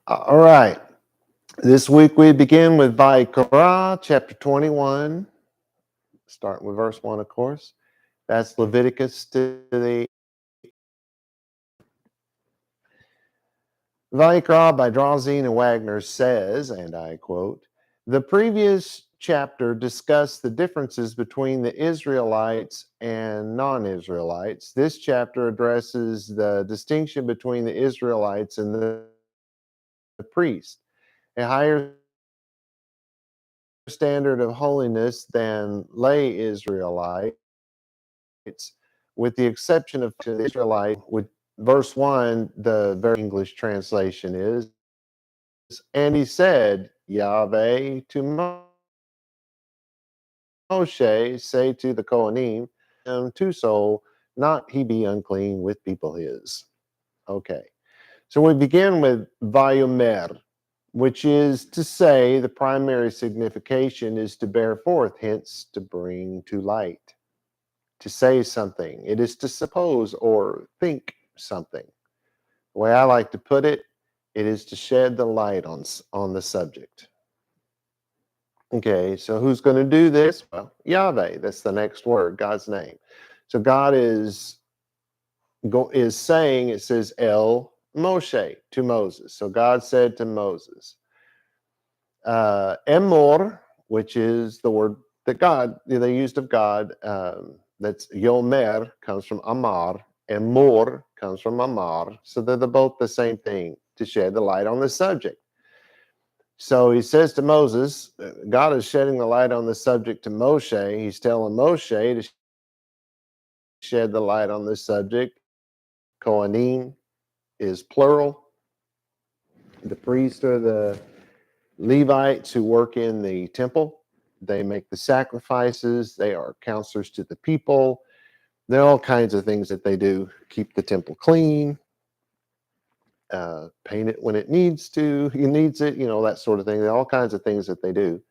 All right. This week we begin with vaYiqra, chapter 21, starting with verse 1, of course. That's Leviticus to the vaYiqra by Drauzine and Wagner says, and I quote, "The previous chapter discussed the differences between the Israelites and non-Israelites. This chapter addresses the distinction between the Israelites and the priest, a higher standard of holiness than lay Israelites, with the exception of the Israelite. With verse 1, the very English translation is, and he said, Yahweh to Moshe, say to the Kohanim, to so not he be unclean with people his. Okay, so we begin with vayomer, which is to say the primary signification is to bear forth, hence to bring to light, to say something. It is to suppose or think something. The way I like to put it, it is to shed the light on the subject. Okay, so who's going to do this? Well, Yahweh, that's the next word, God's name. So God is saying, it says El Moshe, to Moses. So God said to Moses, Emor, which is the word that they used of God, that's Yomer, comes from Amar, and Mor comes from Amar. So they're both the same thing, to shed the light on the subject. So he says to Moses, God is shedding the light on the subject to Moshe. He's telling Moshe to shed the light on this subject. Kohanim is plural. The priests are the Levites who work in the temple. They make the sacrifices. They are counselors to the people. There are all kinds of things that they do. Keep the temple clean, paint it when it needs it, that sort of thing. There are all kinds of things that they do.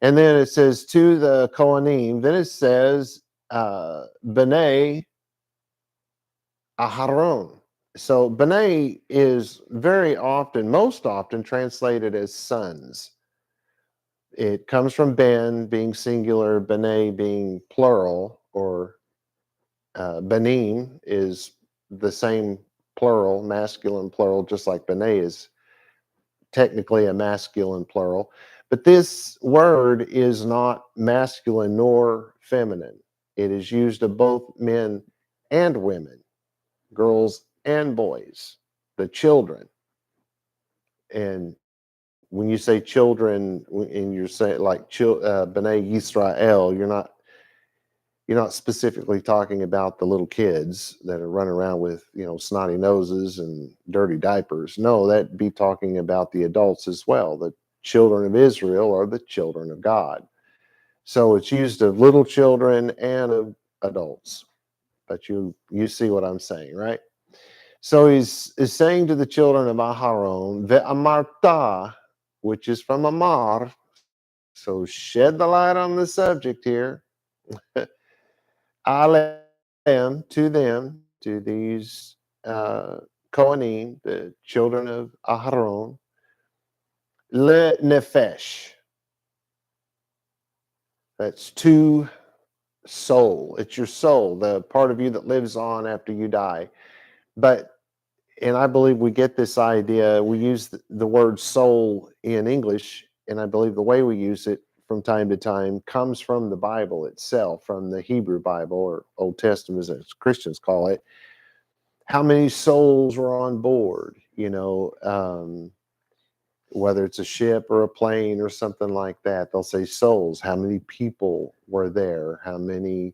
And then it says to the Kohanim, then it says B'nai Aharon. So B'nai is most often translated as sons. It comes from Ben being singular, B'nai being plural, or Banim is the same plural, masculine plural, just like B'nai is technically a masculine plural. But this word is not masculine nor feminine. It is used of both men and women, girls and boys, the children. And when you say children, and you're saying like B'nai Yisrael, you're not specifically talking about the little kids that are running around with, snotty noses and dirty diapers. No, that'd be talking about the adults as well. The children of Israel are the children of God. So it's used of little children and of adults. But you see what I'm saying, right? So he's saying to the children of Aharon, Ve'amarta, which is from Amar. So shed the light on the subject here. Alem, to them, to these Kohanim, the children of Aharon, le nefesh. That's to soul. It's your soul, the part of you that lives on after you die. And I believe we get this idea. We use the word soul in English, and I believe the way we use it from time to time comes from the Bible itself, from the Hebrew Bible or Old Testament, as Christians call it. How many souls were on board? Whether it's a ship or a plane or something like that, they'll say souls. How many people were there? How many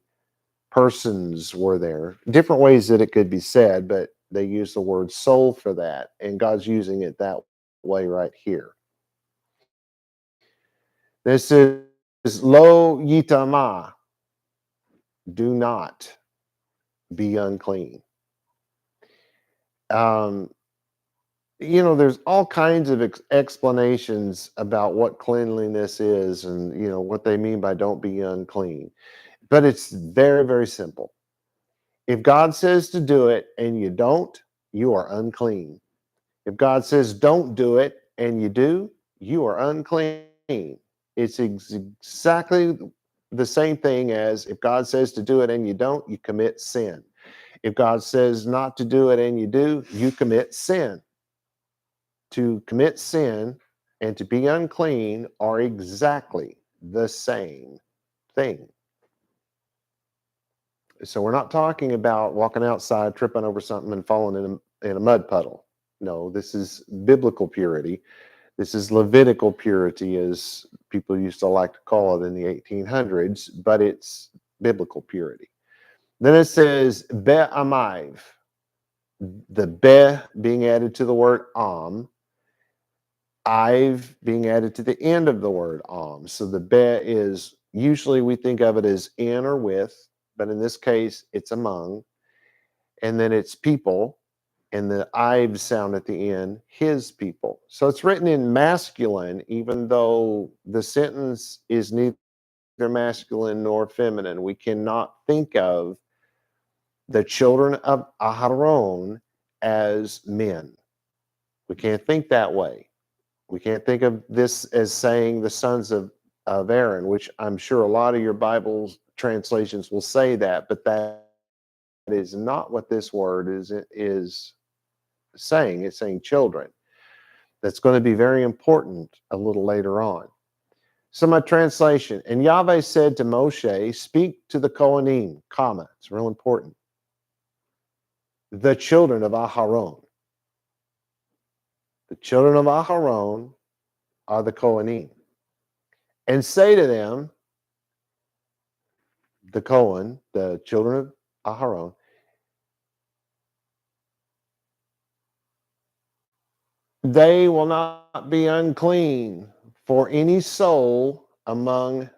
persons were there? Different ways that it could be said, but they use the word soul for that, and God's using it that way right here. This is lo yitama, do not be unclean. There's all kinds of explanations about what cleanliness is and, what they mean by don't be unclean. But it's very, very simple. If God says to do it and you don't, you are unclean. If God says don't do it and you do, you are unclean. It's exactly the same thing as if God says to do it and you don't, you commit sin. If God says not to do it and you do, you commit sin. To commit sin and to be unclean are exactly the same thing. So we're not talking about walking outside, tripping over something, and falling in a mud puddle. No, this is biblical purity. This is Levitical purity, as people used to like to call it in the 1800s, but it's biblical purity. Then it says be'amiv, the be being added to the word I've being added to the end of the word So the be is usually we think of it as in or with, but in this case it's among, and then it's people, and the I've sound at the end, his people. So it's written in masculine, even though the sentence is neither masculine nor feminine. We cannot think of the children of Aharon as men. We can't think that way. We can't think of this as saying the sons of Aaron, which I'm sure a lot of your Bible translations will say that, but that is not what this word is saying. It's saying children. That's going to be very important a little later on. So my translation, and Yahweh said to Moshe, speak to the Kohanim, comma, it's real important, the children of Aharon. The children of Aharon are the Kohanim. And say to them, the Kohen, the children of Aharon, they will not be unclean for any soul among,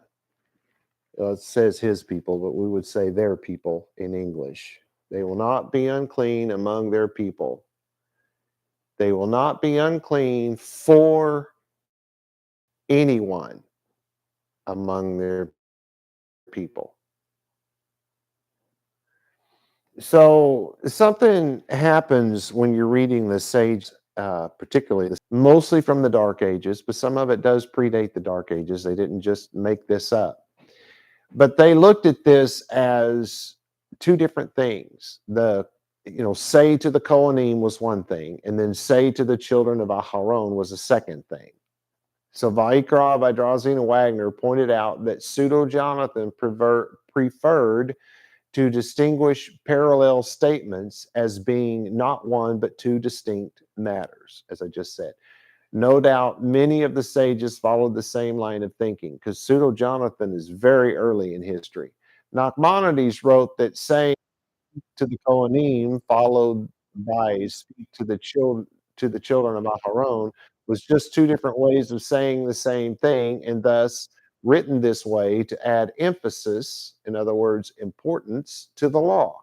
it says his people, but we would say their people in English. They will not be unclean among their people. They will not be unclean for anyone among their people. So something happens when you're reading the sage, particularly mostly from the Dark Ages, but some of it does predate the Dark Ages. They didn't just make this up. But they looked at this as two different things. Say to the Kohanim was one thing, and then say to the children of Aharon was a second thing. So vaYiqra by Drauzina Wagner pointed out that Pseudo-Jonathan preferred to distinguish parallel statements as being not one but two distinct matters, as I just said. No doubt many of the sages followed the same line of thinking because Pseudo-Jonathan is very early in history. Nachmanides wrote that saying to the Kohanim, followed by speak to the children of Aharon, was just two different ways of saying the same thing, and thus written this way to add emphasis, in other words, importance, to the law.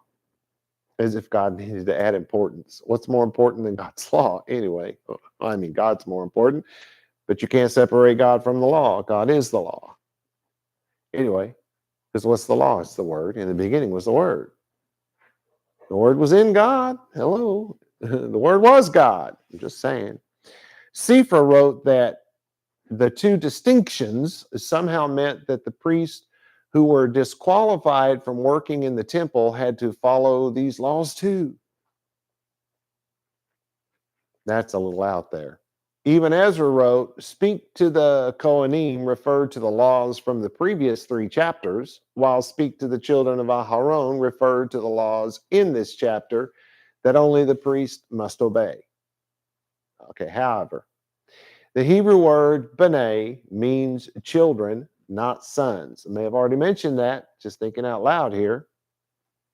As if God needed to add importance. What's more important than God's law? Anyway, I mean, God's more important, but you can't separate God from the law. God is the law. Anyway, because what's the law? It's the Word. In the beginning was the Word. The Word was in God. Hello. The Word was God. I'm just saying. Sefer wrote that the two distinctions somehow meant that the priests who were disqualified from working in the temple had to follow these laws too. That's a little out there. Even Ezra wrote, speak to the Kohanim referred to the laws from the previous 3 chapters, while speak to the children of Aharon referred to the laws in this chapter that only the priest must obey. Okay, however, the Hebrew word b'nai means children, not sons. I may have already mentioned that, just thinking out loud here.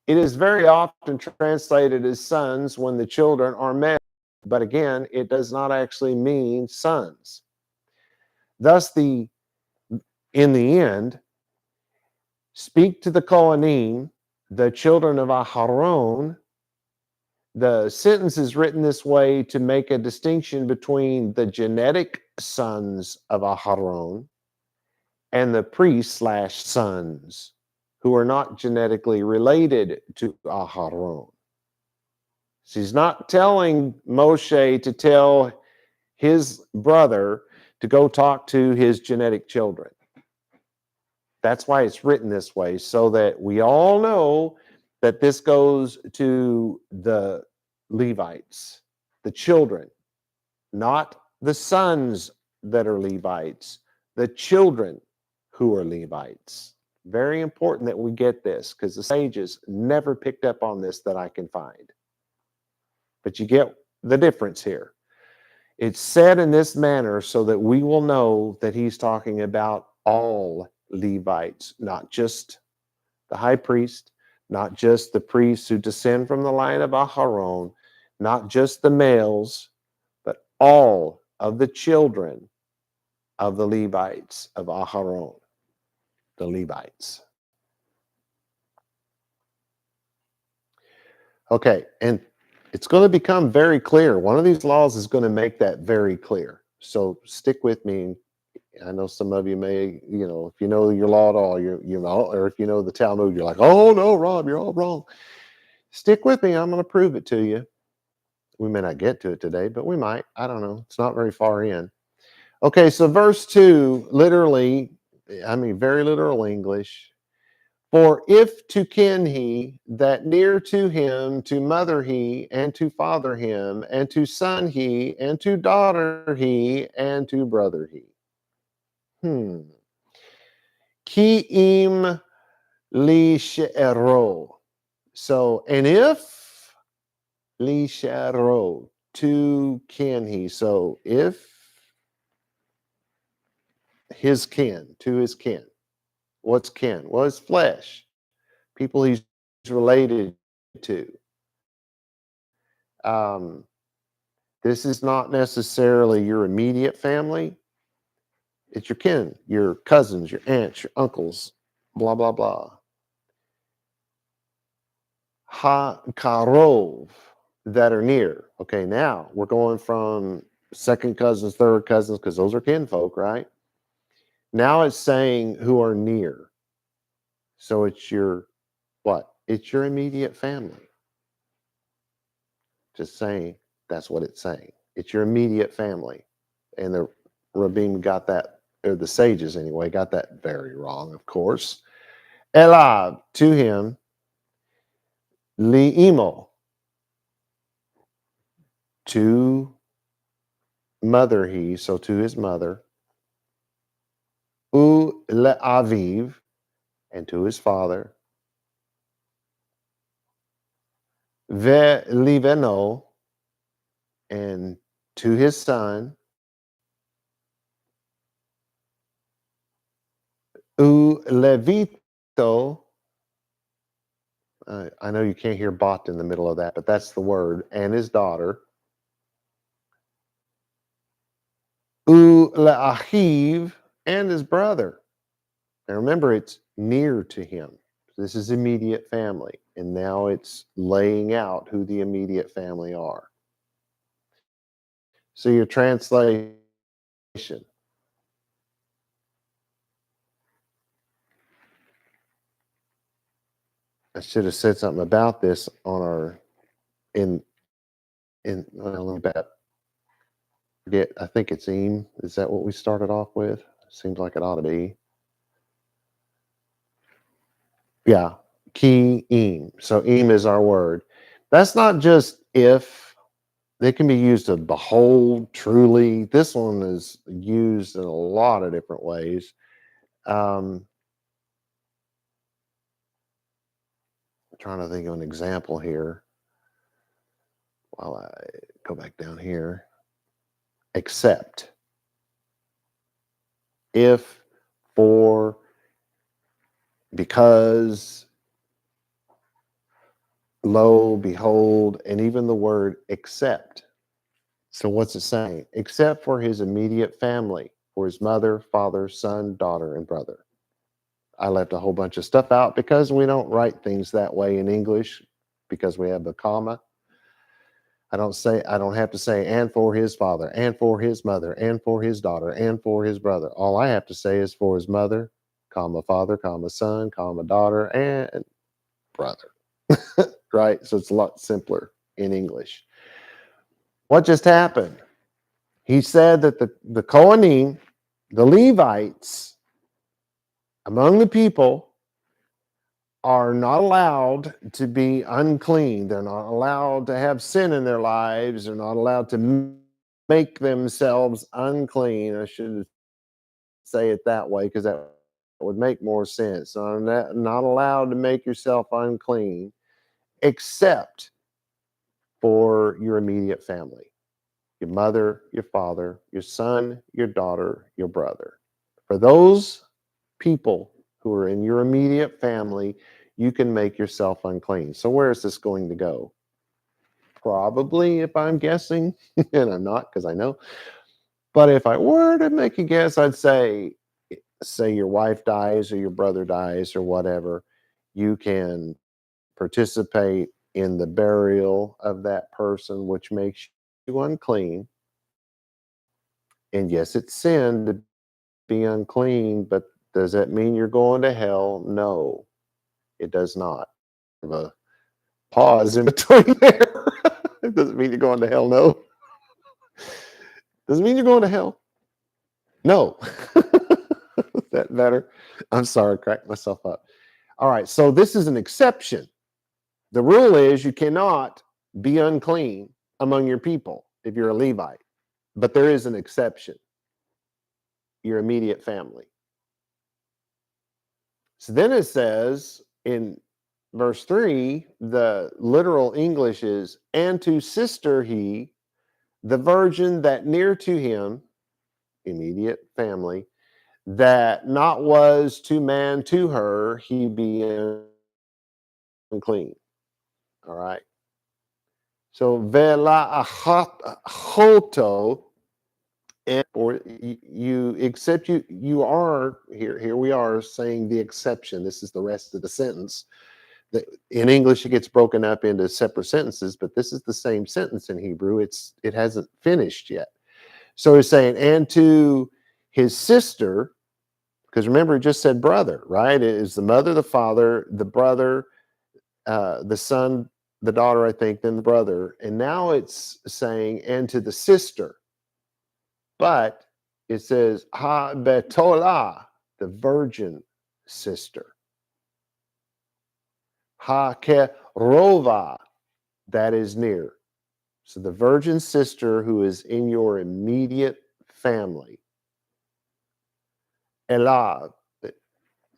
It is very often translated as sons when the children are male, but again, it does not actually mean sons. Thus, in the end, speak to the Kohanim, the children of Aharon. The sentence is written this way to make a distinction between the genetic sons of Aharon and the priest/sons who are not genetically related to Aharon. She's not telling Moshe to tell his brother to go talk to his genetic children. That's why it's written this way, so that we all know that this goes to the Levites, the children, not the sons that are Levites, the children who are Levites. Very important that we get this, because the sages never picked up on this that I can find. But you get the difference here. It's said in this manner so that we will know that he's talking about all Levites, not just the high priest, not just the priests who descend from the line of Aharon, not just the males, but all of the children of the Levites of Aharon, the Levites. Okay, and it's going to become very clear. One of these laws is going to make that very clear. So stick with me. I know some of you may, if you know your law at all, or if you know the Talmud, you're like, oh no, Rob, you're all wrong. Stick with me. I'm going to prove it to you. We may not get to it today, but we might. I don't know. It's not very far in. Okay, so verse 2, literally, very literal English. For if to kin he, that near to him, to mother he, and to father him, and to son he, and to daughter he, and to brother he. Ki im li she'ero. So, and if li she'ero, to kin he. So, if his kin, to his kin. What's kin? Well, it's flesh. People he's related to. This is not necessarily your immediate family. It's your kin, your cousins, your aunts, your uncles, blah, blah, blah. Ha-karov, that are near. Okay, now we're going from second cousins, third cousins, because those are kinfolk, right? Now it's saying who are near. So it's your what? It's your immediate family. Just saying, that's what it's saying. It's your immediate family. And the Rabbim got that, or the sages anyway, got that very wrong, of course. Elab, to him, li'imo, to mother he, so to his mother, u le'aviv, and to his father, ve liveno, and to his son, u levito. I know you can't hear bot in the middle of that, but that's the word, and his daughter. U le'achiv, and his brother. Now remember, it's near to him. This is immediate family. And now it's laying out who the immediate family are. So your translation. I should have said something about this on our well, forget. I think it's Eam. Is that what we started off with? Seems like it ought to be. Yeah, ki Eam. So Eam is our word. That's not just if. They can be used to behold, truly. This one is used in a lot of different ways. I'm trying to think of an example here while I go back down here. Except, if, for, because, lo, behold, and even the word except. So what's it saying? Except for his immediate family, for his mother, father, son, daughter, and brother. I left a whole bunch of stuff out because we don't write things that way in English because we have the comma. I don't have to say and for his father, and for his mother, and for his daughter, and for his brother. All I have to say is for his mother, comma, father, comma, son, comma, daughter, and brother. Right? So it's a lot simpler in English. What just happened? He said that the Kohanim, the Levites, among the people, are not allowed to be unclean. They're not allowed to have sin in their lives. They're not allowed to make themselves unclean. I should say it that way because that would make more sense. So not allowed to make yourself unclean except for your immediate family, your mother, your father, your son, your daughter, your brother. For those people who are in your immediate family, you can make yourself unclean. So where is this going to go? Probably, if I'm guessing, and I'm not because I know, but if I were to make a guess, I'd say your wife dies or your brother dies or whatever, you can participate in the burial of that person, which makes you unclean. And yes, it's sin to be unclean, but does that mean you're going to hell? No, it does not. Have a pause in between there. It doesn't mean you're going to hell. No. Doesn't mean you're going to hell. No. Is that better? I'm sorry, I cracked myself up. All right, so this is an exception. The rule is you cannot be unclean among your people if you're a Levite, but there is an exception, your immediate family. So then it says in verse 3, the literal English is, and to sister he, the virgin that near to him, immediate family, that not was to man to her, he be unclean. All right. So vela achoto, and or you except you are here we are saying the exception. This is the rest of the sentence. In English it gets broken up into separate sentences, but this is the same sentence in Hebrew. It hasn't finished yet. So he's saying, and to his sister, because remember it just said brother, right? It is the mother, the father, the brother, the son, the daughter, I think, then the brother. And now it's saying, and to the sister. But it says, ha betolah, the virgin sister. Ha kerova, that is near. So the virgin sister who is in your immediate family. Elah,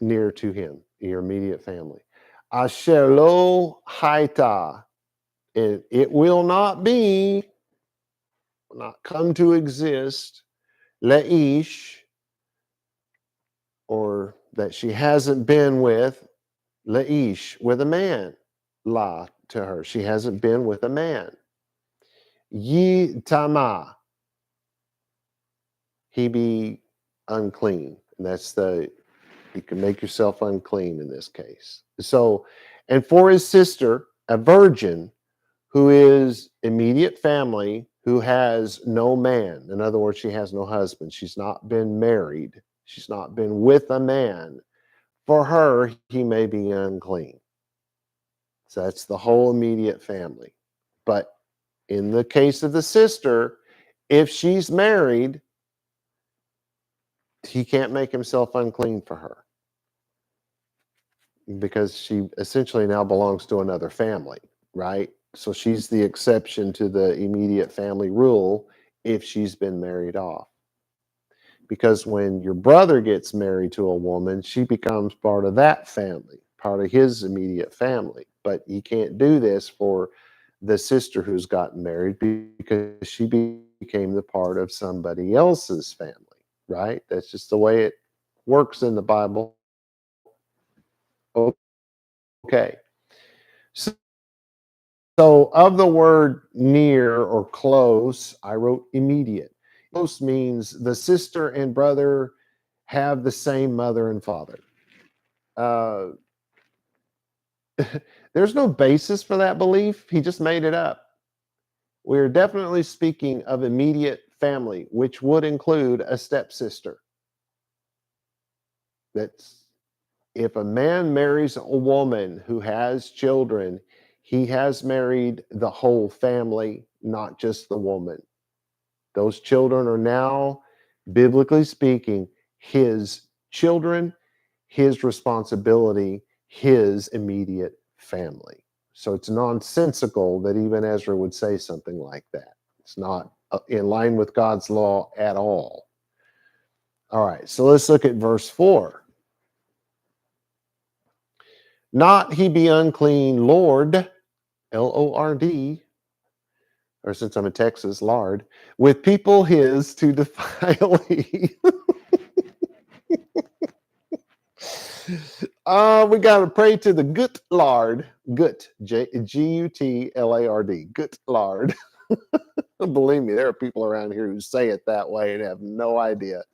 near to him, your immediate family. Asher lo haita, it will not be, will not come to exist, leish, or that she hasn't been with, leish, with a man, la, to her. She hasn't been with a man. Yi tama, he be unclean. And that's you can make yourself unclean in this case. So, and for his sister, a virgin who is immediate family, who has no man. In other words, she has no husband. She's not been married. She's not been with a man. For her, he may be unclean. So that's the whole immediate family. But in the case of the sister, if she's married, he can't make himself unclean for her because she essentially now belongs to another family, right? So she's the exception to the immediate family rule if she's been married off. Because when your brother gets married to a woman, she becomes part of that family, part of his immediate family. But he can't do this for the sister who's gotten married because she became the part of somebody else's family, right? That's just the way it works in the Bible. Okay. So, of the word near or close, I wrote immediate. Close means the sister and brother have the same mother and father. Uh, there's no basis for that belief. He just made it up. We're definitely speaking of immediate family, which would include a stepsister. That's if a man marries a woman who has children, He has married the whole family, not just the woman. Those children are now, biblically speaking, his children, his responsibility, his immediate family. So it's nonsensical that even Ezra would say something like that. It's not in line with God's law at all. All right, so let's look at verse 4. Not he be unclean, Lord, Lord, or since I'm in Texas, lard, with people his to defile he. We got to pray to the good lard, good, G-U-T-L-A-R-D, good lard. Believe me, there are people around here who say it that way and have no idea.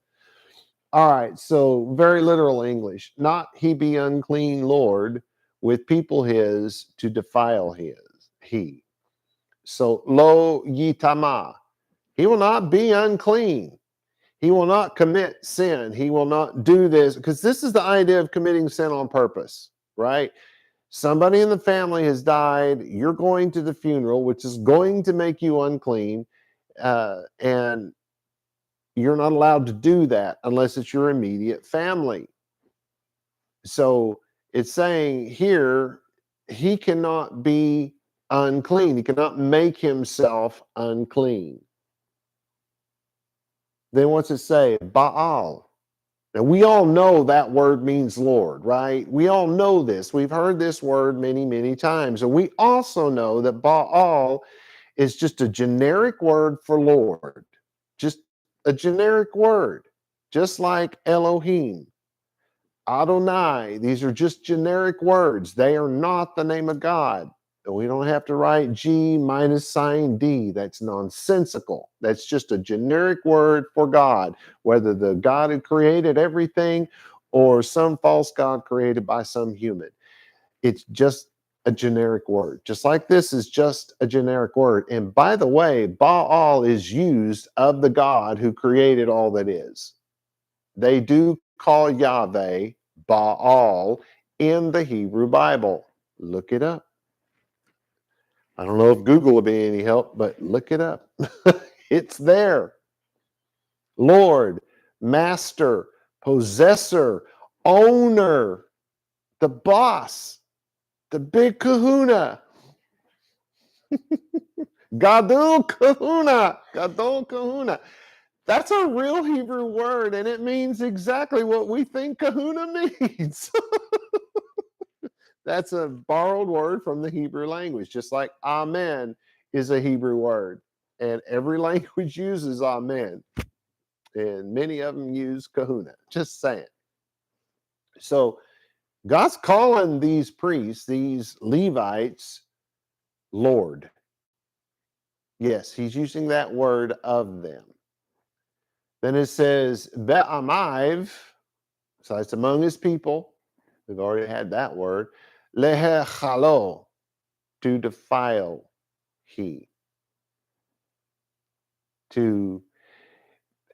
All right, so very literal English. Not he be unclean, Lord, with people his to defile he. So lo yitama, he will not be unclean. He will not commit sin. He will not do this, because this is the idea of committing sin on purpose, right? Somebody in the family has died. You're going to the funeral, which is going to make you unclean, and you're not allowed to do that unless it's your immediate family. So it's saying here, he cannot be unclean. He cannot make himself unclean. Then what's it say? Baal. Now, we all know that word means Lord, right? We all know this. We've heard this word many, many times. And we also know that Baal is just a generic word for Lord. Just a generic word. Just like Elohim, Adonai. These are just generic words. They are not the name of God. We don't have to write G minus sign D. That's nonsensical. That's just a generic word for God, whether the God who created everything or some false God created by some human. It's just a generic word. Just like this is just a generic word. And by the way, Baal is used of the God who created all that is. They do call Yahweh Baal in the Hebrew Bible. Look it up. I don't know if Google will be any help, but look it up. It's there. Lord, master, possessor, owner, the boss, the big kahuna. Gadol kahuna. Gadol kahuna. That's a real Hebrew word, and it means exactly what we think kahuna means. That's a borrowed word from the Hebrew language, just like amen is a Hebrew word. And every language uses amen. And many of them use kahuna. Just saying. So God's calling these priests, these Levites, Lord. Yes, he's using that word of them. Then it says, Be'amiv, so it's among his people. We've already had that word. Lehechalo, to defile he.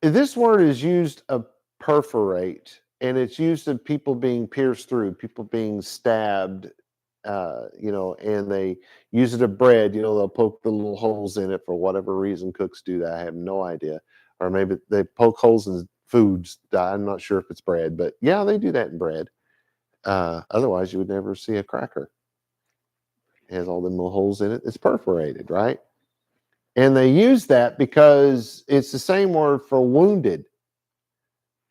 This word is used of perforate, and it's used of people being pierced through, people being stabbed, and they use it of bread. They'll poke the little holes in it for whatever reason. Cooks do that. I have no idea. Or maybe they poke holes in foods. I'm not sure if it's bread, but yeah, they do that in bread. Otherwise, you would never see a cracker. It has all them little holes in it. It's perforated, right? And they use that because it's the same word for wounded.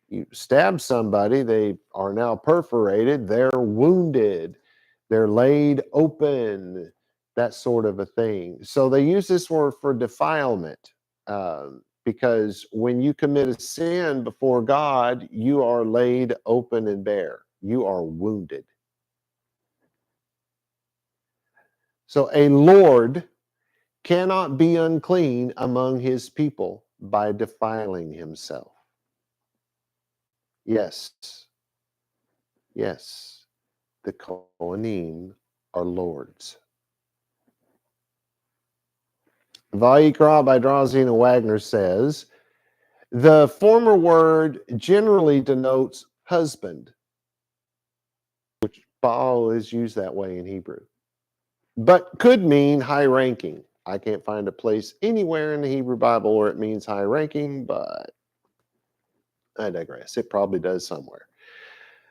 You stab somebody, they are now perforated, they're wounded, they're laid open, that sort of a thing. So they use this word for defilement, because when you commit a sin before God, you are laid open and bare. You are wounded. So a Lord cannot be unclean among his people by defiling himself. Yes, the Kohanim are lords. vaYiqra by Drauzina Wagner says, the former word generally denotes husband, which Baal is used that way in Hebrew. but could mean high ranking. I can't find a place anywhere in the Hebrew Bible where it means high ranking, but I digress. It probably does somewhere.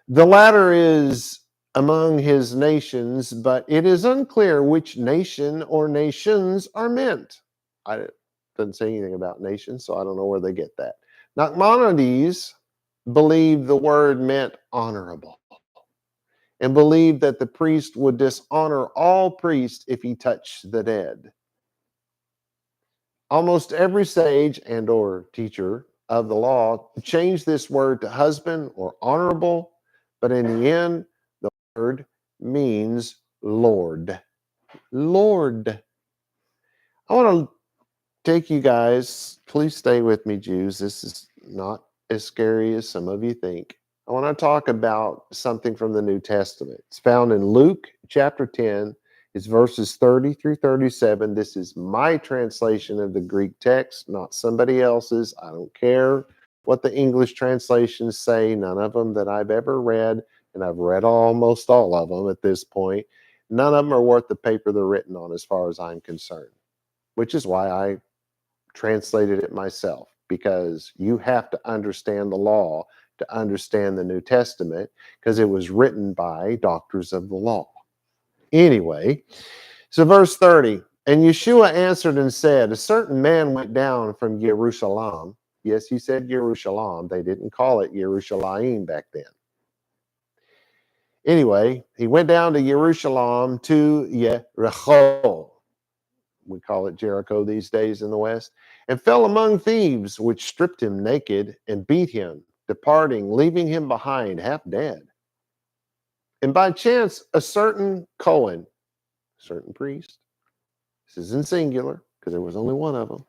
The latter is among his nations, but it is unclear which nation or nations are meant. I doesn't say anything about nations, so I don't know where they get that. Nachmanides believed the word meant honorable and believed that the priest would dishonor all priests if he touched the dead. Almost every sage and or teacher of the law changed this word to husband or honorable, but in the end, the word means Lord. Lord. I want to take you guys, please stay with me, Jews. This is not as scary as some of you think. I want to talk about something from the New Testament. It's found in Luke chapter 10. It's verses 30 through 37. This is my translation of the Greek text, not somebody else's. I don't care what the English translations say, none of them that I've ever read, and I've read almost all of them at this point. None of them are worth the paper they're written on as far as I'm concerned, which is why I translated it myself, because you have to understand the law to understand the New Testament, because it was written by doctors of the law. Anyway, so verse 30, and Yeshua answered and said, a certain man went down from Jerusalem. Yes, he said Jerusalem. They didn't call it Yerushalayim back then. Anyway, he went down to Jerusalem to Jericho. We call it Jericho these days in the West, and fell among thieves, which stripped him naked and beat him, departing, leaving him behind, half dead. And by chance, a certain Cohen, certain priest, this is in singular because there was only one of them,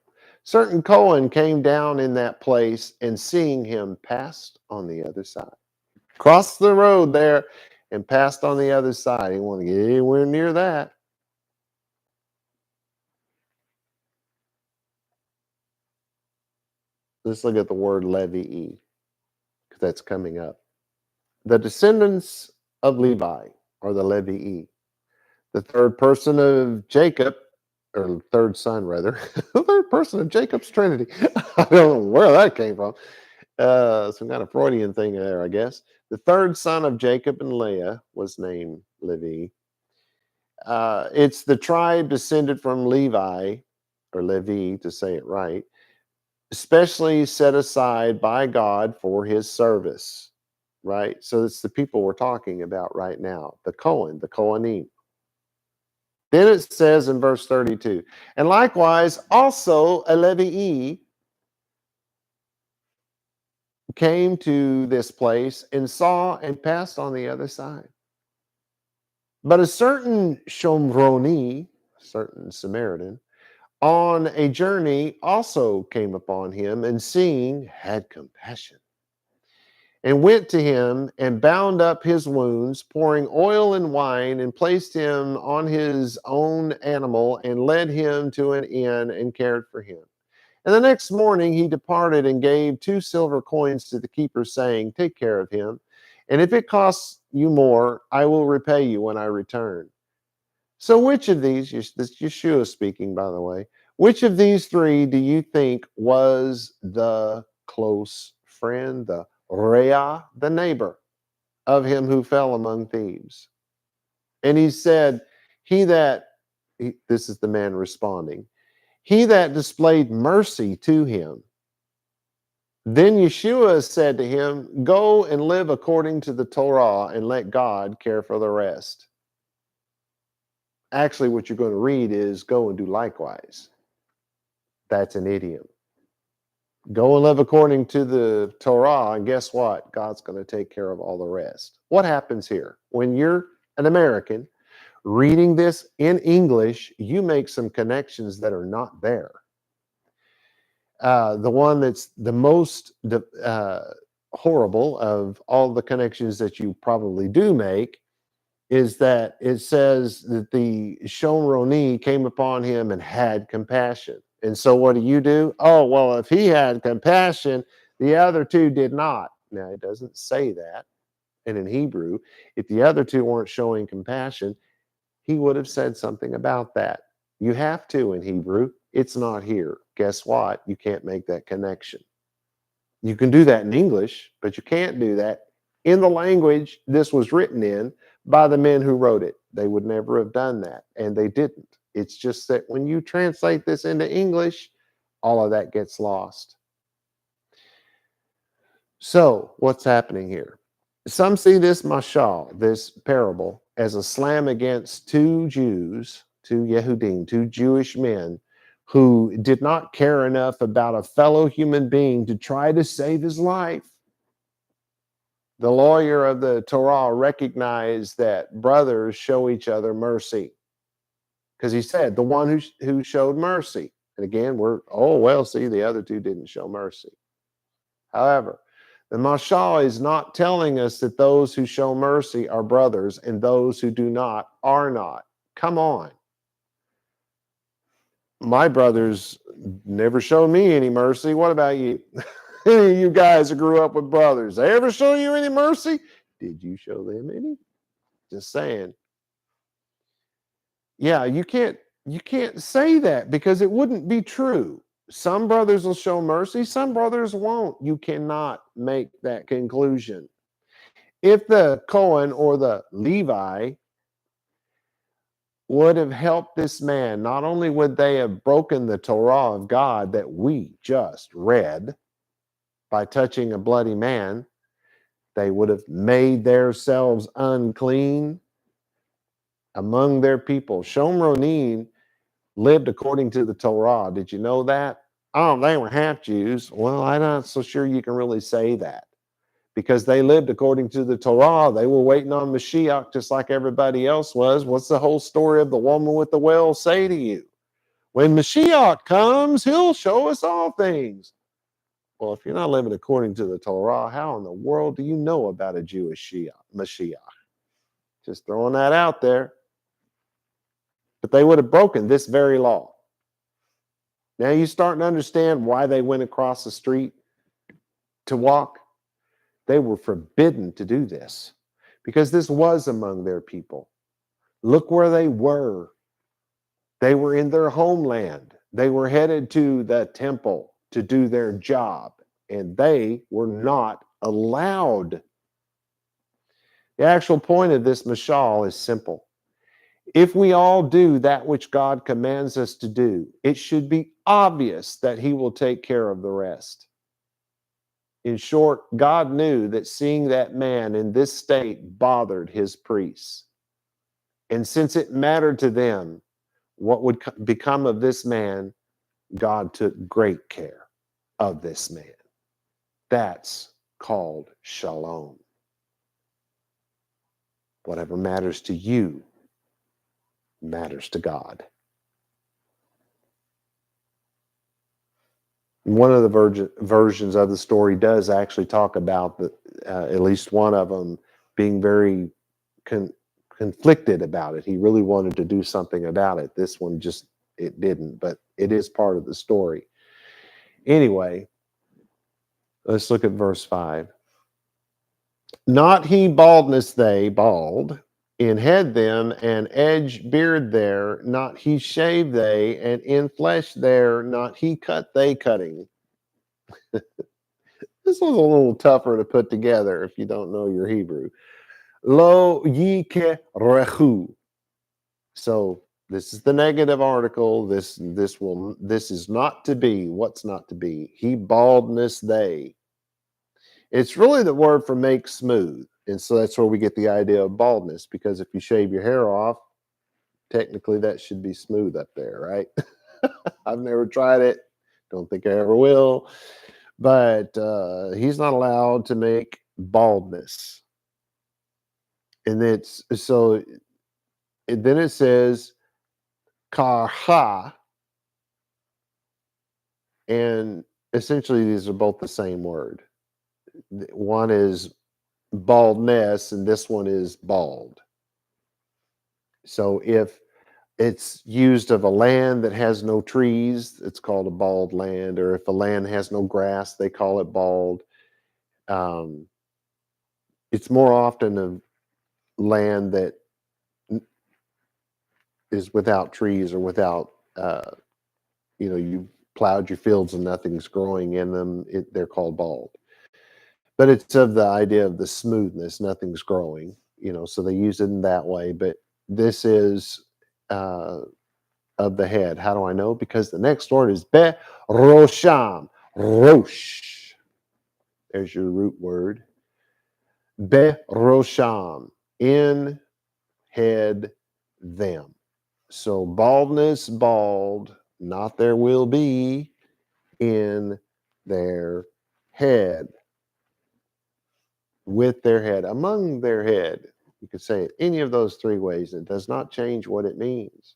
certain Cohen came down in that place, and seeing him, passed on the other side. Crossed the road there and passed on the other side. He didn't want to get anywhere near that. Let's look at the word Levi, because that's coming up. The descendants of Levi are the Levi, the third person of Jacob, or third son rather, the third person of Jacob's Trinity. I don't know where that came from. Some kind of Freudian thing there, I guess. The third son of Jacob and Leah was named Levi. It's the tribe descended from Levi, or Levi to say it right, especially set aside by God for his service. Right? So it's the people we're talking about right now, the Cohen, the Kohanim. Then it says in verse 32, and likewise also a Levi came to this place and saw and passed on the other side. But a certain Shomroni, certain Samaritan, on a journey also came upon him, and seeing had compassion, and went to him and bound up his wounds, pouring oil and wine, and placed him on his own animal, and led him to an inn and cared for him. And the next morning he departed and gave 2 silver coins to the keeper, saying, take care of him, and if it costs you more, I will repay you when I return. So which of these, this Yeshua speaking, by the way, which of these 3 do you think was the close friend, the Reah, the neighbor of him who fell among thieves? And he said, this is the man responding, he that displayed mercy to him. Then Yeshua said to him, go and live according to the Torah, and let God care for the rest. Actually, what you're going to read is go and do likewise. That's an idiom. Go and live according to the Torah, and guess what? God's going to take care of all the rest. What happens here? When you're an American reading this in English, you make some connections that are not there. The one that's the most horrible of all the connections that you probably do make is that it says that the Shomroni came upon him and had compassion. And so what do? Oh, well, if he had compassion, the other 2 did not. Now, it doesn't say that. And in Hebrew, if the other 2 weren't showing compassion, he would have said something about that. You have to in Hebrew. It's not here. Guess what? You can't make that connection. You can do that in English, but you can't do that in the language this was written in by the men who wrote it. They would never have done that, and they didn't. It's just that when you translate this into English, all of that gets lost. So, what's happening here? Some see this mashal, this parable, as a slam against two Jews, two Yehudim, two Jewish men who did not care enough about a fellow human being to try to save his life. The lawyer of the Torah recognized that brothers show each other mercy because he said, the one who showed mercy. And again, see, the other two didn't show mercy. However, the mashal is not telling us that those who show mercy are brothers and those who do not are not. Come on. My brothers never showed me any mercy. What about you? You guys who grew up with brothers, they ever show you any mercy? Did you show them any? Just saying. Yeah, you can't say that because it wouldn't be true. Some brothers will show mercy, some brothers won't. You cannot make that conclusion. If the Cohen or the Levi would have helped this man, not only would they have broken the Torah of God that we just read by touching a bloody man, they would have made themselves unclean among their people. Shomronim lived according to the Torah. Did you know that? Oh, they were half Jews. Well, I'm not so sure you can really say that because they lived according to the Torah. They were waiting on Mashiach just like everybody else was. What's the whole story of the woman with the well say to you? When Mashiach comes, he'll show us all things. Well, if you're not living according to the Torah, how in the world do you know about a Jewish Mashiach? Just throwing that out there. But they would have broken this very law. Now you starting to understand why they went across the street to walk. They were forbidden to do this because this was among their people. Look where they were. They were in their homeland. They were headed to the temple to do their job, and they were not allowed. The actual point of this mashal is simple. If we all do that which God commands us to do, it should be obvious that he will take care of the rest. In short, God knew that seeing that man in this state bothered his priests. And since it mattered to them what would become of this man, God took great care of this man. That's called shalom. Whatever matters to you matters to God. One of the versions of the story does actually talk about at least one of them being very conflicted about it. He really wanted to do something about it. This one it didn't, but it is part of the story. Anyway, let's look at verse 5. Not he baldness they, bald, in head them, and edge beard there, not he shave they, and in flesh there, not he cut they cutting. This was a little tougher to put together if you don't know your Hebrew. Lo yikerechu. So this is the negative article. This is not to be. What's not to be? He baldness they. It's really the word for make smooth. And so that's where we get the idea of baldness, because if you shave your hair off, technically that should be smooth up there, right? I've never tried it. Don't think I ever will. But he's not allowed to make baldness. And then it says karha, and essentially these are both the same word. One is baldness and this one is bald. So if it's used of a land that has no trees, it's called a bald land. Or if a land has no grass, they call it bald. It's more often a land that is without trees or without, you plowed your fields and nothing's growing in them. They're called bald. But it's of the idea of the smoothness, nothing's growing, so they use it in that way. But this is uh, of the head. How do I know? Because the next word is be rosham, rosh. There's your root word. Be rosham, in head them. So baldness, bald, not there will be in their head, with their head, among their head. You could say it any of those three ways. It does not change what it means.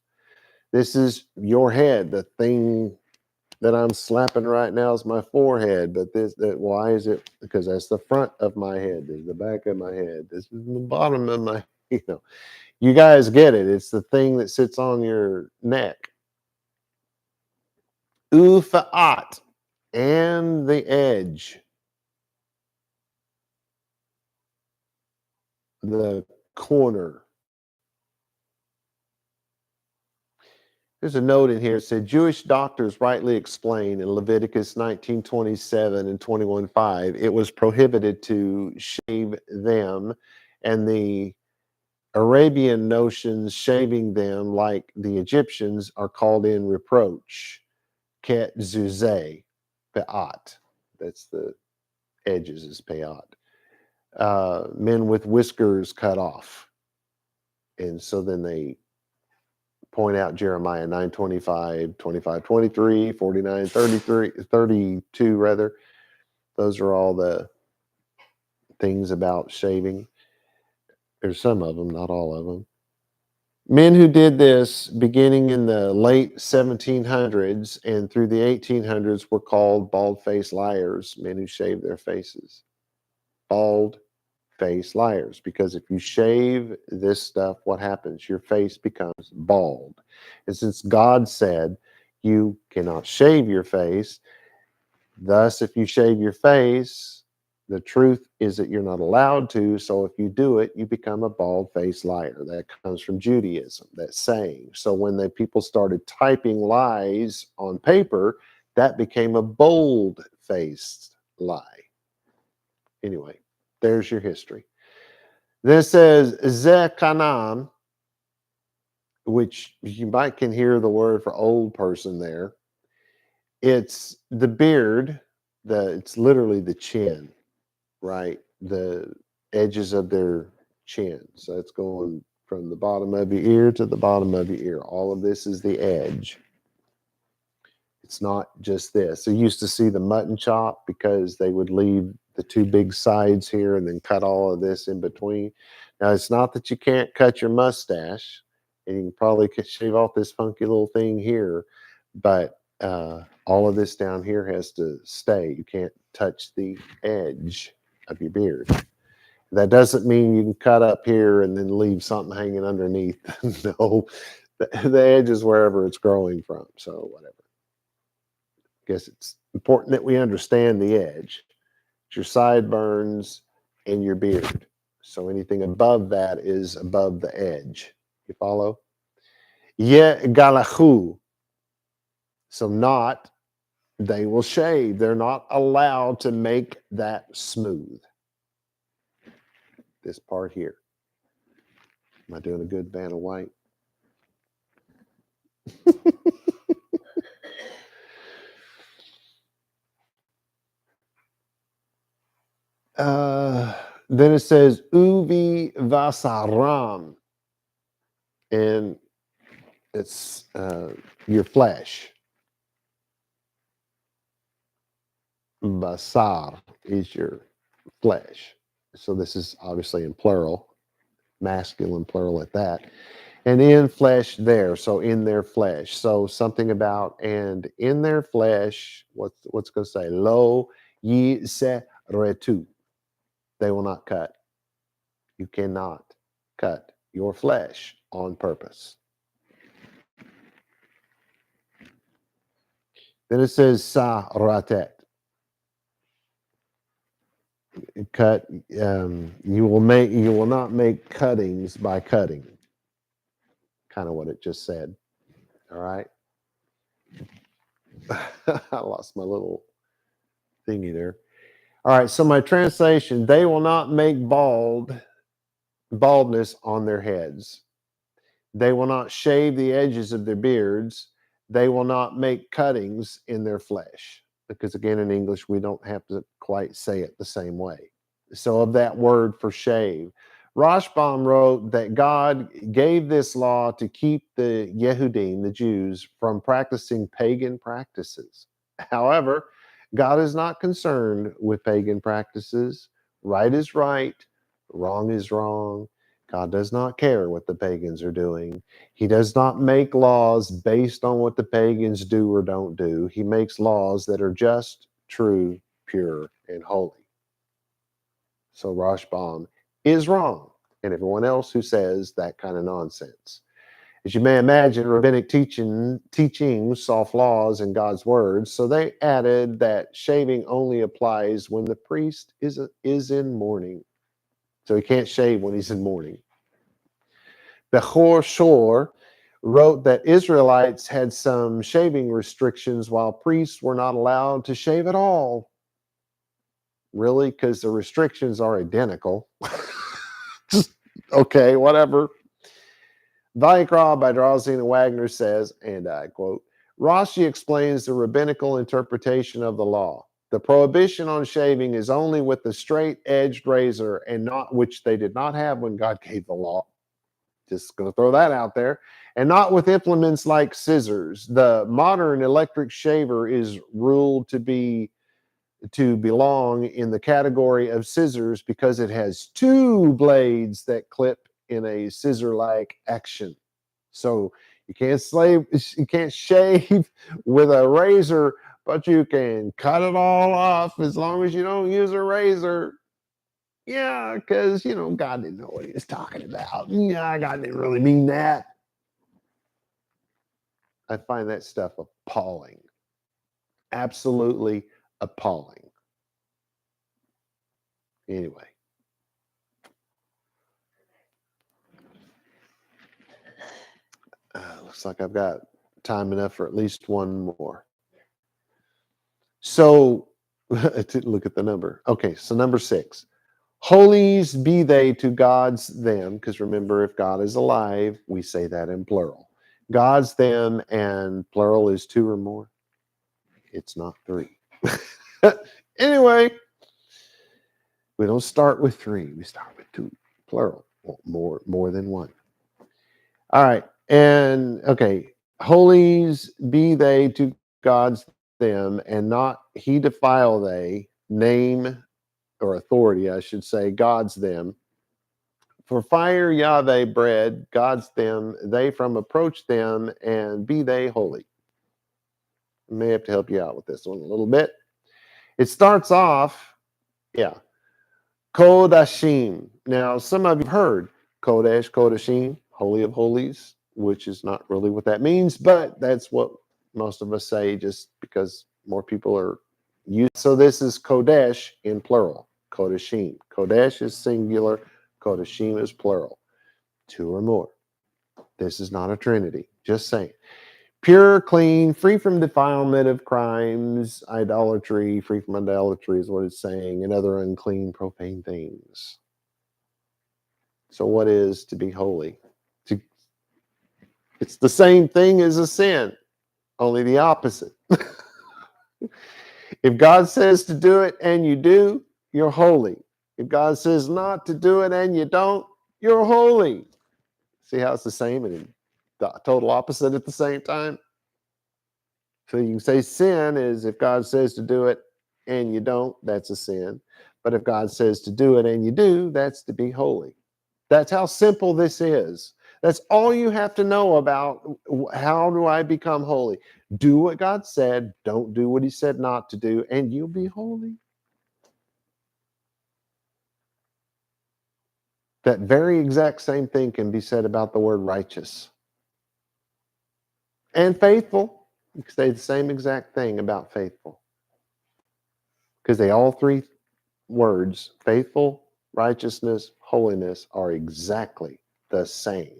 This is your head. The thing that I'm slapping right now is my forehead. But why is it? Because that's the front of my head. This is the back of my head. This is the bottom of my, you guys get it. It's the thing that sits on your neck. Ufa'at, and the edge, the corner. There's a note in here. It said Jewish doctors rightly explain in Leviticus 19:27 and 21:5 it was prohibited to shave them, and the Arabian notions shaving them like the Egyptians are called in reproach. Ket zuzeh, pe'at. That's the edges is pe'at. Men with whiskers cut off. And so then they point out Jeremiah 9:25, 25:23, 49, 33, 32 rather. Those are all the things about shaving. There's some of them, not all of them. Men who did this beginning in the late 1700s and through the 1800s were called bald-faced liars, men who shaved their faces. Bald-faced liars, because if you shave this stuff, what happens? Your face becomes bald. And since God said you cannot shave your face, thus, if you shave your face, the truth is that you're not allowed to. So if you do it, you become a bald-faced liar. That comes from Judaism, that saying. So when the people started typing lies on paper, that became a bold-faced lie. Anyway, there's your history. Then it says Zekanam, which you might can hear the word for old person there. It's the beard, it's literally the chin, right? The edges of their chin. So it's going from the bottom of your ear to the bottom of your ear. All of this is the edge. It's not just this. So you used to see the mutton chop because they would leave the two big sides here and then cut all of this in between. Now, it's not that you can't cut your mustache, and you can probably shave off this funky little thing here, but all of this down here has to stay. You can't touch the edge of your beard. That doesn't mean you can cut up here and then leave something hanging underneath. No, the edge is wherever it's growing from. So whatever. Guess it's important that we understand the edge. It's your sideburns and your beard. So anything above that is above the edge. You follow? Ye galachu. So not, they will shave. They're not allowed to make that smooth. This part here. Am I doing a good Vanna White? Then it says uvi vasaram, and it's your flesh. Basar is your flesh. So this is obviously in plural, masculine plural at that. And in flesh there, so in their flesh. So something about and in their flesh, what's going to say? Lo yi se retu. They will not cut. You cannot cut your flesh on purpose. Then it says sa ratet. Cut. You will not make cuttings by cutting. kind of what it just said. All right. I lost my little thingy there. All right. So my translation, they will not make baldness on their heads. They will not shave the edges of their beards. They will not make cuttings in their flesh. Because again, in English, we don't have to quite say it the same way. So of that word for shave, Rashbam wrote that God gave this law to keep the Yehudim, the Jews, from practicing pagan practices. However, God is not concerned with pagan practices. Right is right, wrong is wrong. God does not care what the pagans are doing. He does not make laws based on what the pagans do or don't do. He makes laws that are just, true, pure, and holy. So Rashbam is wrong, and everyone else who says that kind of nonsense. As you may imagine, rabbinic teachings saw flaws in God's words, so they added that shaving only applies when the priest is in mourning. So he can't shave when he's in mourning. Bechor Shor wrote that Israelites had some shaving restrictions while priests were not allowed to shave at all. Really? Because the restrictions are identical. Just, okay, whatever. vaYiqra by Drauzine and Wagner says, and I quote, Rashi explains the rabbinical interpretation of the law. The prohibition on shaving is only with the straight-edged razor, and not which they did not have when God gave the law. Just going to throw that out there. And not with implements like scissors. The modern electric shaver is ruled to belong in the category of scissors because it has two blades that clip in a scissor-like action. So you can't shave with a razor, but you can cut it all off as long as you don't use a razor. Yeah, because, God didn't know what he was talking about. Yeah, God didn't really mean that. I find that stuff appalling. Absolutely appalling. Anyway. Looks like I've got time enough for at least one more. So, look at the number. Okay, so number 6. Holies be they to God's them, because remember, if God is alive, we say that in plural. God's them, and plural is 2 or more. It's not 3. Anyway, we don't start with 3. We start with 2, plural, more than 1. All right, and okay, holies be they to God's them, and not he defile they, name or authority, I should say, God's them. For fire Yahweh bread, God's them, they from approach them, and be they holy. I may have to help you out with this one a little bit. It starts off, Kodashim. Now, some of you have heard Kodesh, Kodashim, Holy of Holies, which is not really what that means, but that's what most of us say just because more people are used. So this is Kodesh in plural, Kodashim. Kodesh is singular, Kodashim is plural, 2 or more. This is not a trinity, just saying. Pure, clean, free from defilement of crimes, idolatry, free from idolatry is what it's saying, and other unclean, profane things. So what is to be holy? It's the same thing as a sin, only the opposite. If God says to do it and you do, you're holy. If God says not to do it and you don't, you're holy. See how it's the same and the total opposite at the same time? So you can say sin is if God says to do it and you don't, that's a sin. But if God says to do it and you do, that's to be holy. That's how simple this is. That's all you have to know about how do I become holy. Do what God said, don't do what he said not to do, and you'll be holy. That very exact same thing can be said about the word righteous. And faithful. You can say the same exact thing about faithful. Because they all 3 words, faithful, righteousness, holiness, are exactly the same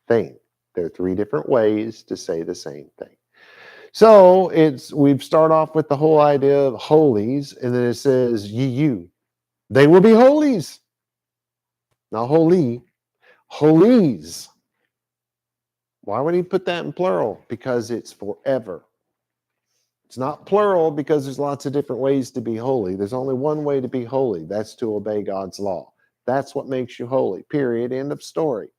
thing. There are three different ways to say the same thing. So we've start off with the whole idea of holies, and then it says ye you. They will be holies. Not holy, holies. Why would he put that in plural? Because it's forever. It's not plural because there's lots of different ways to be holy. There's only one way to be holy. That's to obey God's law. That's what makes you holy. Period. End of story.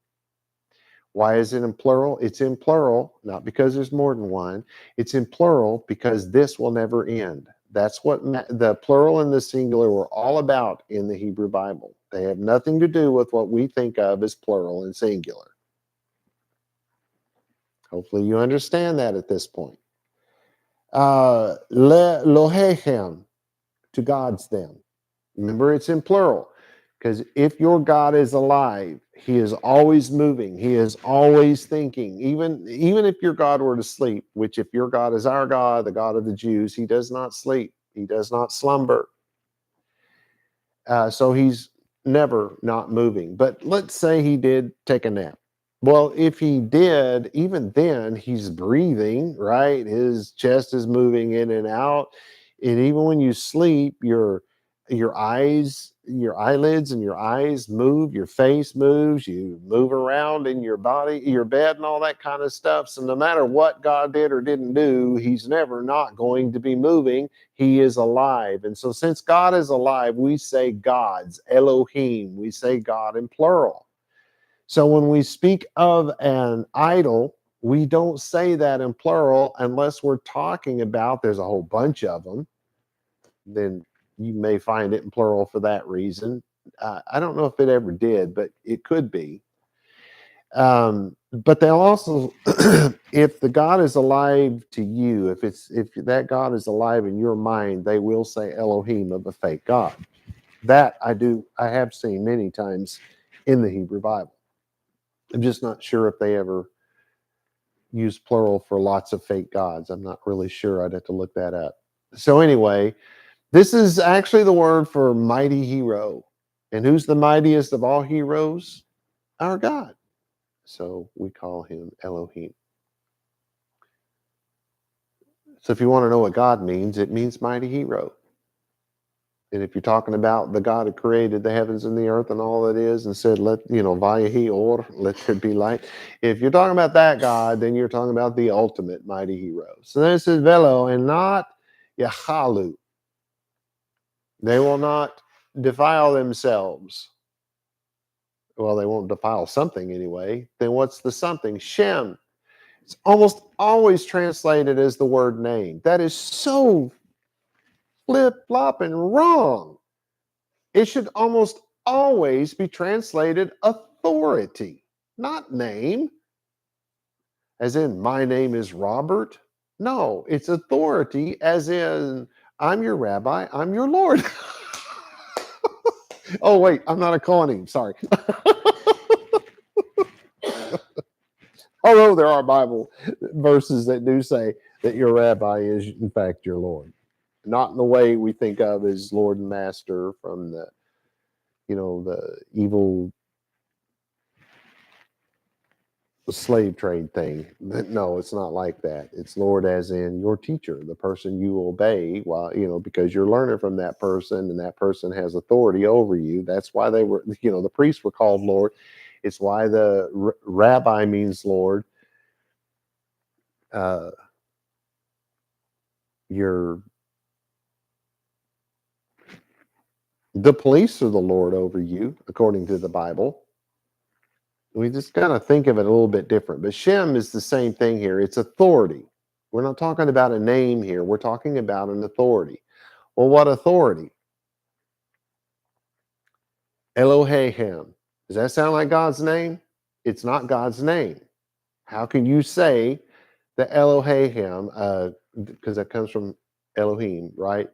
Why is it in plural? It's in plural, not because there's more than one. It's in plural because this will never end. That's what the plural and the singular were all about in the Hebrew Bible. They have nothing to do with what we think of as plural and singular. Hopefully you understand that at this point. Lohechem, to God's them. Remember, it's in plural. Because if your God is alive, he is always moving. He is always thinking. Even if your God were to sleep, which if your God is our God, the God of the Jews, he does not sleep. He does not slumber. So he's never not moving. But let's say he did take a nap. Well, if he did, even then he's breathing, right? His chest is moving in and out. And even when you sleep, your eyes, your eyelids and your eyes move, your face moves, you move around in your body, your bed and all that kind of stuff. So no matter what God did or didn't do, he's never not going to be moving. He is alive. And so since God is alive, we say gods, Elohim. We say God in plural. So when we speak of an idol, we don't say that in plural unless we're talking about, there's a whole bunch of them. Then you may find it in plural for that reason. I don't know if it ever did, but it could be. But they'll also, if the God is alive to you, if that God is alive in your mind, they will say Elohim of a fake God. That I have seen many times in the Hebrew Bible. I'm just not sure if they ever use plural for lots of fake gods. I'm not really sure. I'd have to look that up. So anyway, this is actually the word for mighty hero. And who's the mightiest of all heroes? Our God. So we call him Elohim. So if you want to know what God means, it means mighty hero. And if you're talking about the God who created the heavens and the earth and all it is and said, vaYiqra, let there be light. If you're talking about that God, then you're talking about the ultimate mighty hero. So then it says velo and not yachalu. They will not defile themselves. Well, they won't defile something anyway. Then what's the something? Shem. It's almost always translated as the word name. That is so flip-flop and wrong. It should almost always be translated authority, not name. As in, my name is Robert. No, it's authority, as in, I'm your rabbi, I'm your Lord. Oh, wait, I'm not a Kohanim, sorry. Although there are Bible verses that do say that your rabbi is, in fact, your Lord. Not in the way we think of as Lord and Master from the evil slave trade thing. No, it's not like that. It's Lord as in your teacher, the person you obey because you're learning from that person and that person has authority over you. That's why they were, the priests were called Lord. It's why the rabbi means Lord. The police are the Lord over you, according to the Bible. We just kind of think of it a little bit different. But Shem is the same thing here. It's authority. We're not talking about a name here. We're talking about an authority. Well, what authority? Elohim. Does that sound like God's name? It's not God's name. How can you say the Elohim, because that comes from Elohim, right?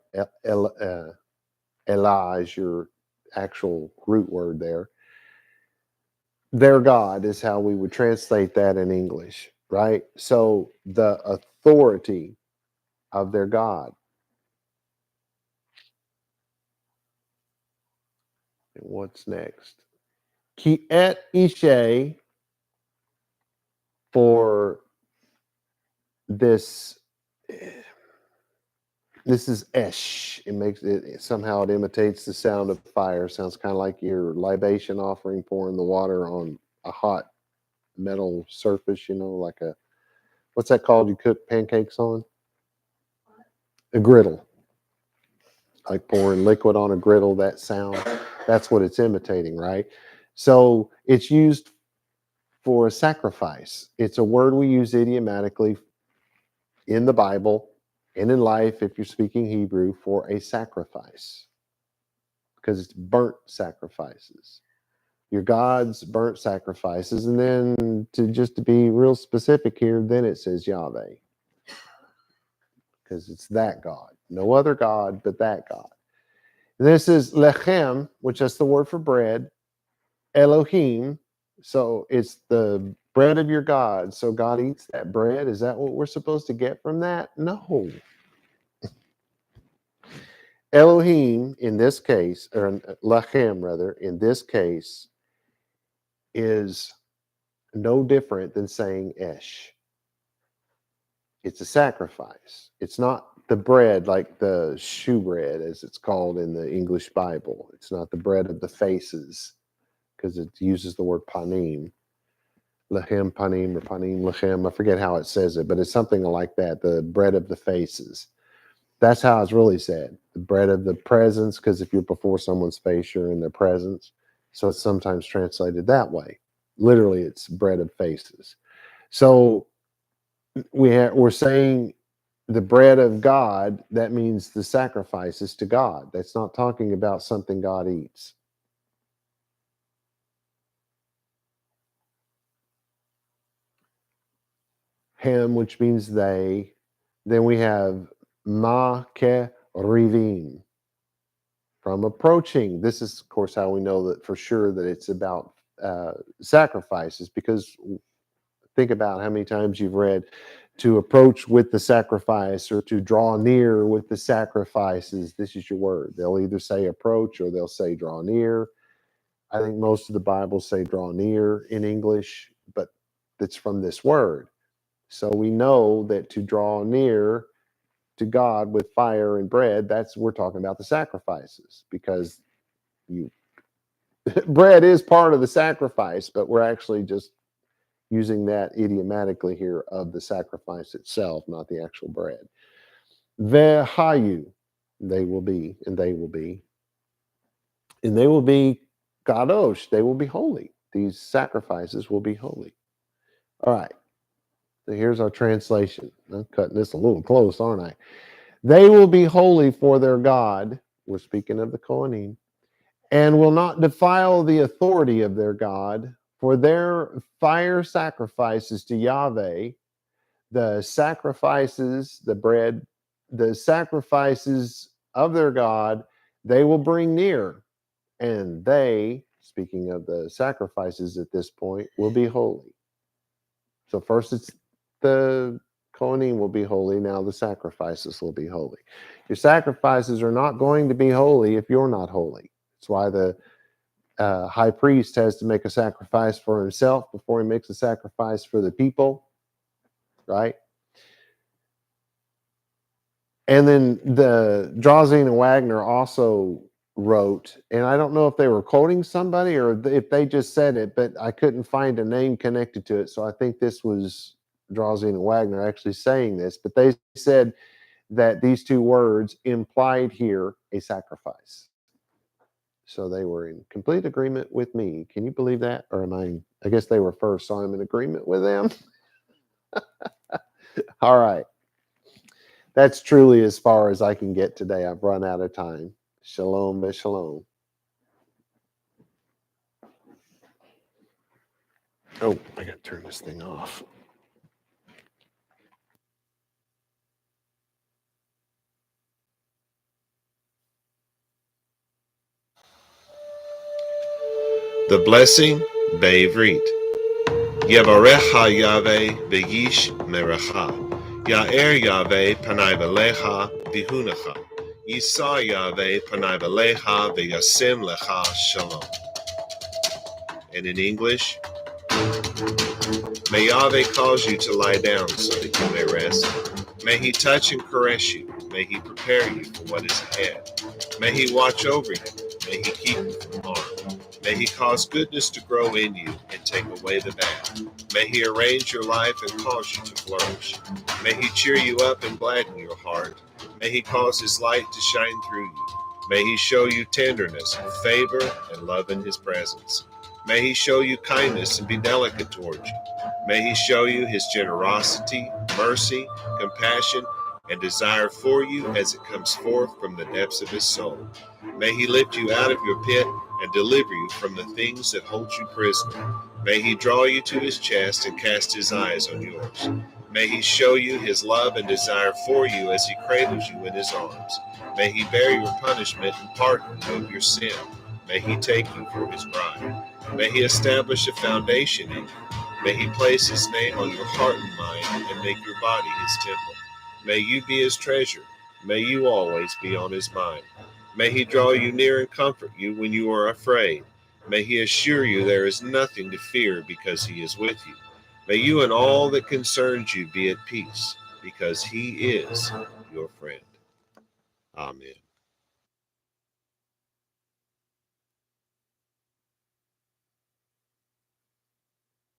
Elah is your actual root word there. Their God is how we would translate that in English, right? So the authority of their God. And what's next? Ki et ishe for this. This is esh. It makes it somehow it imitates the sound of fire. Sounds kind of like your libation offering pouring the water on a hot metal surface, like what's that called you cook pancakes on? A griddle. Like pouring liquid on a griddle, that sound. That's what it's imitating, right? So it's used for a sacrifice. It's a word we use idiomatically in the Bible and in life, if you're speaking Hebrew, for a sacrifice, because it's burnt sacrifices. Your God's burnt sacrifices. And then to be real specific here, then it says Yahweh, because it's that God. No other God but that God. And this is lechem, which is the word for bread. Elohim, so it's the bread of your God. So God eats that bread. Is that what we're supposed to get from that? No. Elohim, in this case, or lechem rather, in this case, is no different than saying esh. It's a sacrifice. It's not the bread like the shewbread, as it's called in the English Bible. It's not the bread of the faces, because it uses the word panim. Lechem panim or panim lechem. I forget how it says it, but it's something like that. The bread of the faces. That's how it's really said. The bread of the presence, because if you're before someone's face, you're in their presence. So it's sometimes translated that way. Literally, it's bread of faces. So we're saying the bread of God. That means the sacrifices to God. That's not talking about something God eats. Him, which means they. Then we have ma ke rivim, from approaching. This is, of course, how we know that for sure that it's about sacrifices, because think about how many times you've read to approach with the sacrifice or to draw near with the sacrifices. This is your word. They'll either say approach or they'll say draw near. I think most of the Bibles say draw near in English, but it's from this word. So we know that to draw near to God with fire and bread, we're talking about the sacrifices, because bread is part of the sacrifice, but we're actually just using that idiomatically here of the sacrifice itself, not the actual bread. Vehayu, they will be, and they will be. And they will be kadosh, they will be holy. These sacrifices will be holy. All right. So here's our translation. I'm cutting this a little close, aren't I? They will be holy for their God. We're speaking of the Kohanim. And will not defile the authority of their God, for their fire sacrifices to Yahweh, the sacrifices, the bread, the sacrifices of their God, they will bring near. And they, speaking of the sacrifices at this point, will be holy. So first it's the Kohanim will be holy. Now the sacrifices will be holy. Your sacrifices are not going to be holy if you're not holy. That's why the high priest has to make a sacrifice for himself before he makes a sacrifice for the people, right? And then the Drauzine and Wagner also wrote, and I don't know if they were quoting somebody or if they just said it, but I couldn't find a name connected to it. So I think this was Drauzine and Wagner actually saying this, but they said that these two words implied here a sacrifice. So they were in complete agreement with me. Can you believe that? Or I guess they were first, so I'm in agreement with them. All right. That's truly as far as I can get today. I've run out of time. Shalom, shalom. Oh, I got to turn this thing off. The blessing, Be'ivrit. Yevarecha Yahweh v'yish merecha. Ya'er Yahweh panai v'lecha v'hunecha. Yisa Yahweh panai v'lecha v'yasim lecha shalom. And in English, May Yahweh cause you to lie down so that you may rest. May he touch and caress you. May he prepare you for what is ahead. May he watch over you. May he keep you from harm. May he cause goodness to grow in you and take away the bad. May he arrange your life and cause you to flourish. May he cheer you up and gladden your heart. May he cause his light to shine through you. May he show you tenderness and favor and love in his presence. May he show you kindness and be delicate towards you. May he show you his generosity, mercy, compassion, and desire for you as it comes forth from the depths of his soul. May he lift you out of your pit and deliver you from the things that hold you prisoner. May he draw you to his chest and cast his eyes on yours. May he show you his love and desire for you as he cradles you in his arms. May he bear your punishment and pardon you of your sin. May he take you for his bride. May he establish a foundation in you. May he place his name on your heart and mind and make your body his temple. May you be his treasure. May you always be on his mind. May he draw you near and comfort you when you are afraid. May he assure you there is nothing to fear because he is with you. May you and all that concerns you be at peace because he is your friend. Amen.